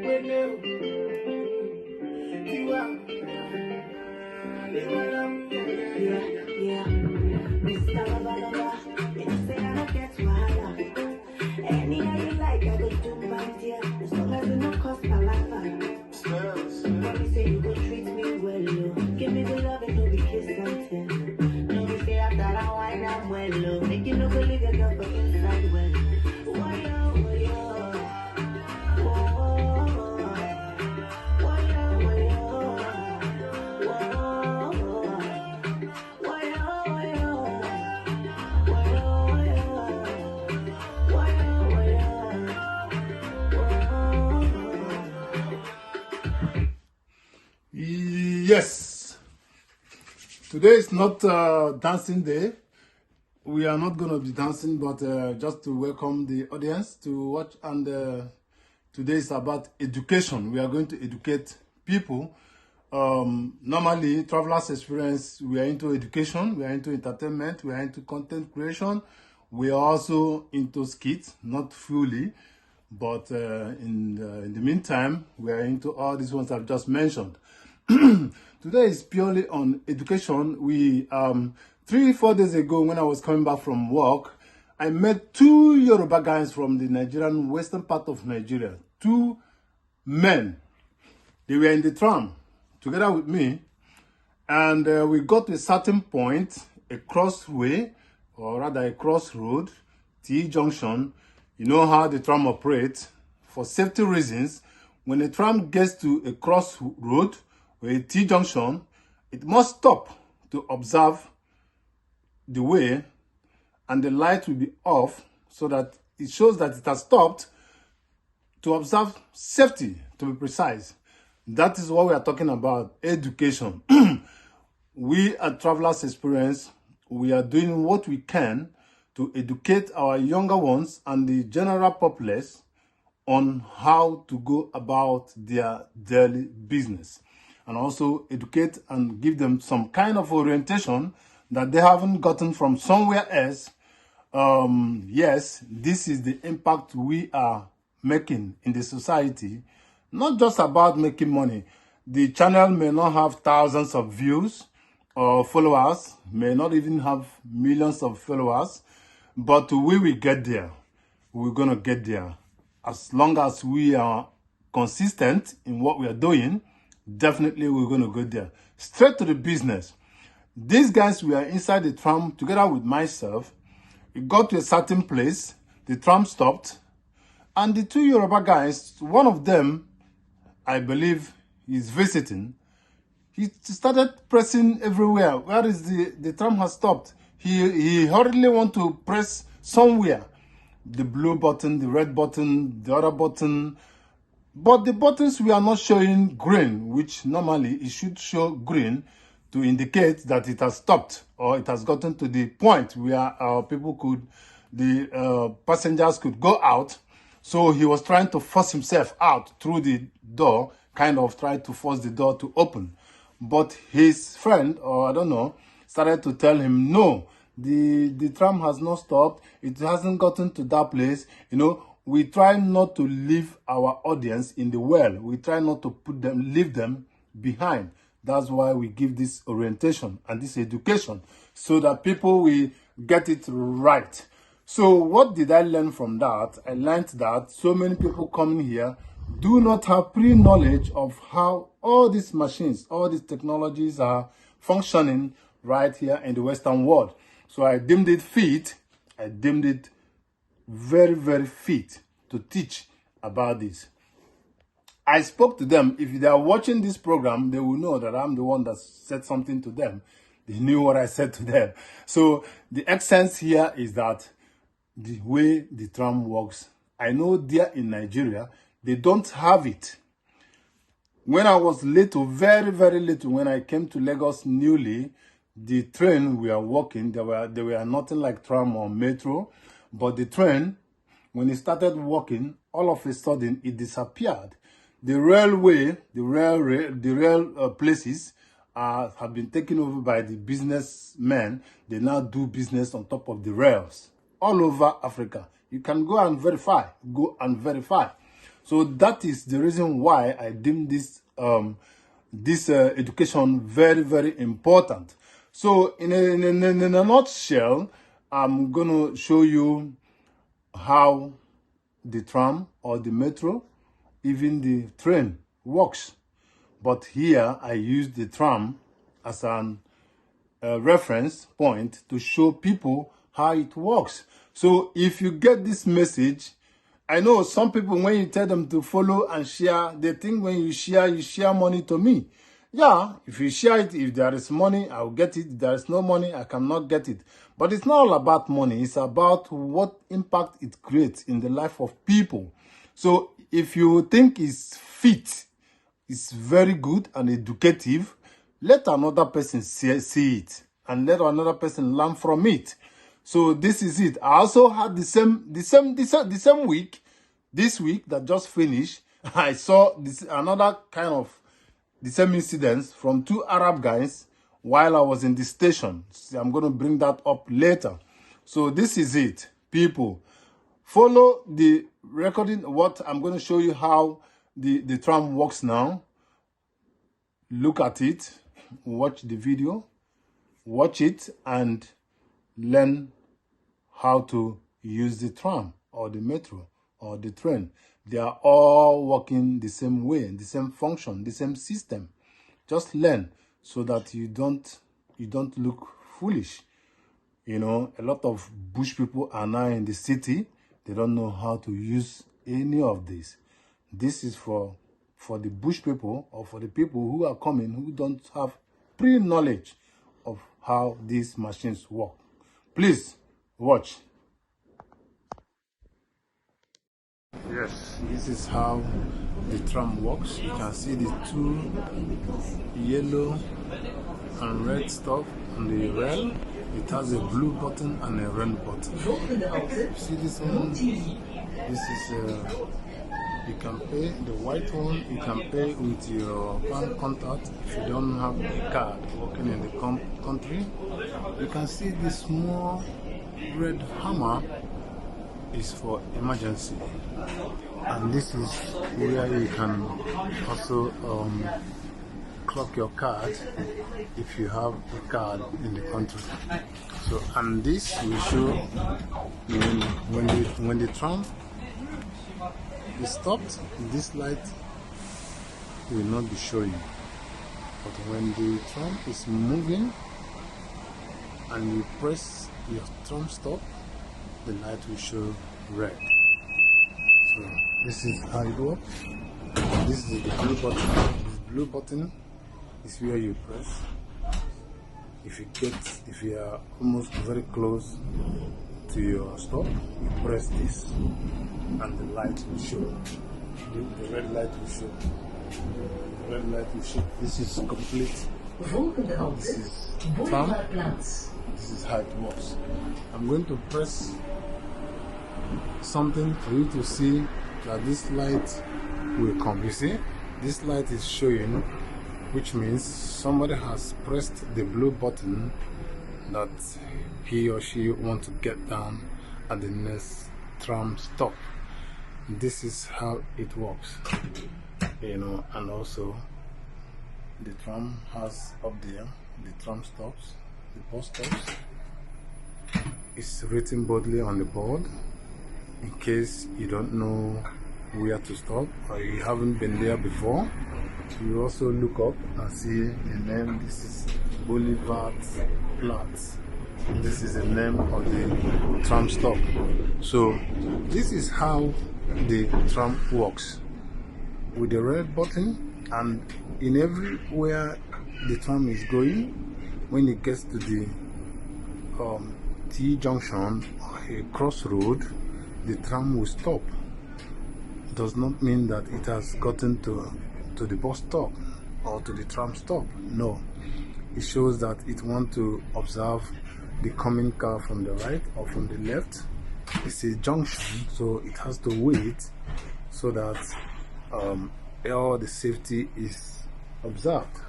Yeah, Mr. Lover, you say I don't get wahala. Any how you like, I go do my dear. As long as it no cost palava. Mommy say you go treat me well, oh. Give me the love and no be kiss and tell. Mommy say after I wine I'm well, oh. Make you no go leave your girl for inside well. Why yo, why yo? Whoa, why yo, why yo? Whoa, why yo, why yo? Yes, today is not dancing day. We are not going to be dancing, but just to welcome the audience to watch. And today is about education. We are going to educate people. Normally, Travelers Experience, we are into education, we are into entertainment, we are into content creation. We are also into skits, not fully, but in the meantime, we are into all these ones I've just mentioned. Today is purely on education. We 3-4 days ago, when I was coming back from work, I met two Yoruba guys from the Nigerian western part of Nigeria. Two men. They were in the tram together with me, and we got to a certain point, a crossway, or rather a crossroad, T-junction. You know how the tram operates. For safety reasons, when a tram gets to a crossroad or a T-junction, it must stop to observe the way, and the light will be off so that it shows that it has stopped, to observe safety, to be precise. That is what we are talking about, education. We at Travelers Experience, we are doing what we can to educate our younger ones and the general populace on how to go about their daily business, and also educate and give them some kind of orientation that they haven't gotten from somewhere else. Yes, this is the impact we are making in the society. Not just about making money. The channel may not have thousands of views or followers, may not even have millions of followers, but we will get there. We're going to get there. As long as we are consistent in what we are doing, definitely we're going to go there. Straight to the business. These guys were inside the tram together with myself. It got to a certain place. The tram stopped. And the two Yoruba guys, one of them, I believe, is visiting. He started pressing everywhere. Where is the tram has stopped? He hurriedly want to press somewhere. The blue button, the red button, the other button. But the buttons were not showing green, which normally it should show green to indicate that it has stopped or it has gotten to the point where the passengers could go out. So he was trying to force himself out through the door, kind of tried to force the door to open. But his friend, or I don't know, started to tell him, no, the tram has not stopped. It hasn't gotten to that place. You know, we try not to leave our audience in the well. We try not to leave them behind. That's why we give this orientation and this education, so that people will get it right. So what did I learn from that? I learned that so many people coming here do not have pre-knowledge of how all these machines, all these technologies are functioning right here in the Western world. So I deemed it fit, I deemed it very, very fit to teach about this. I spoke to them. If they are watching this program, they will know that I'm the one that said something to them. They knew what I said to them. So the essence here is that the way the tram works, I know there in Nigeria, they don't have it. When I was little, very, very little, when I came to Lagos newly, the train we are walking, they were nothing like tram or metro, but the train, when it started walking, all of a sudden it disappeared. The railway, the rail places have been taken over by the businessmen. They now do business on top of the rails all over Africa. You can go and verify. So that is the reason why I deem this education very, very important. So in a nutshell, I'm gonna show you how the tram or the metro, even the train works. But here I use the tram as an reference point to show people how it works. So if you get this message, I know some people, when you tell them to follow and share, they think when you share money to me. Yeah, if you share it, if there is money, I'll get it. If there is no money, I cannot get it. But it's not all about money. It's about what impact it creates in the life of people. So if you think it's fit, it's very good and educative, let another person see it and let another person learn from it. So this is it. I also had the same week, this week that just finished, I saw another kind of the same incidents from two Arab guys while I was in the station. So I'm going to bring that up later. So this is it, people. Follow the recording. What I'm going to show you how the tram works now. Look at it, watch the video, watch it, and learn how to use the tram or the metro or the train. They are all working the same way, the same function, the same system. Just learn so that you don't look foolish. You know, a lot of bush people are now in the city. They don't know how to use any of this. This is for the bush people or for the people who are coming who don't have pre-knowledge of how these machines work. Please watch. Yes, this is how the tram works. You can see the two yellow and red stuff on the rail. It has a blue button and a red button. See this one? This is you can pay the white one. You can pay with your bank contact if you don't have a card working in the country. You can see this small red hammer is for emergency, and this is where you can also clock your card if you have a card in the country. So, and this will show when the tram is stopped, this light will not be showing, but when the tram is moving and you press your tram stop, the light will show red. So this is how it works. This is the blue button. This blue button is where you press. If you are almost very close to your stop, you press this and the light will show. The red light will show. The red light will show. This is complete. This is tram. This is how it works. I'm going to press something for you to see that this light will come. You see, this light is showing, which means somebody has pressed the blue button that he or she wants to get down at the next tram stop. This is how it works, you know. And also the tram has up there the tram stops, the bus stops. It's written boldly on the board in case you don't know where to stop or you haven't been there before. You also look up and see the name. This is Boulevard Platz. This is the name of the tram stop. So this is how the tram works, with the red button, and in everywhere the tram is going, when it gets to the T-junction or a crossroad, the tram will stop. It does not mean that it has gotten to the bus stop or to the tram stop. No, it shows that it wants to observe the coming car from the right or from the left. It's a junction, so it has to wait so that all the safety is observed.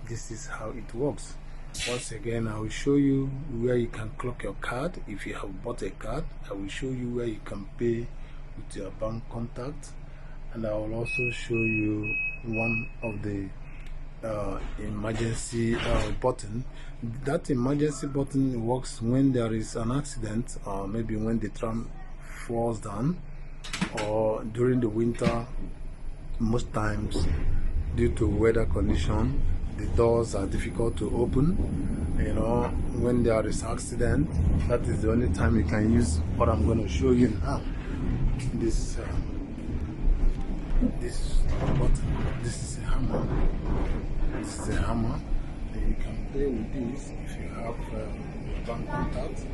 This is how it works. Once again, I will show you where you can clock your card. If you have bought a card, I will show you where you can pay with your bank contact, and I will also show you one of the emergency button. That emergency button works when there is an accident, or maybe when the tram falls down, or during the winter. Most times, due to weather condition, the doors are difficult to open. You know, when there is accident, that is the only time you can use what I'm going to show you now. This button. This is a hammer. This is a hammer, and you can play with this if you have your bank contact.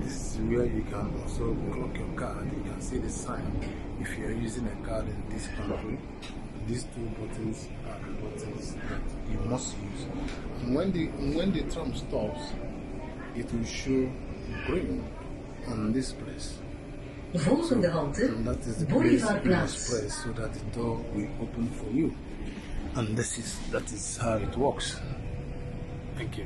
This is where you can also clock your card. You can see the sign if you are using a card in this country. These two buttons are the buttons that you must use. And when the tram stops, it will show green on this place. Volgende halte, And that is the place Boulevard you must Plaats. press so that the door will open for you. And that is how it works. Thank you.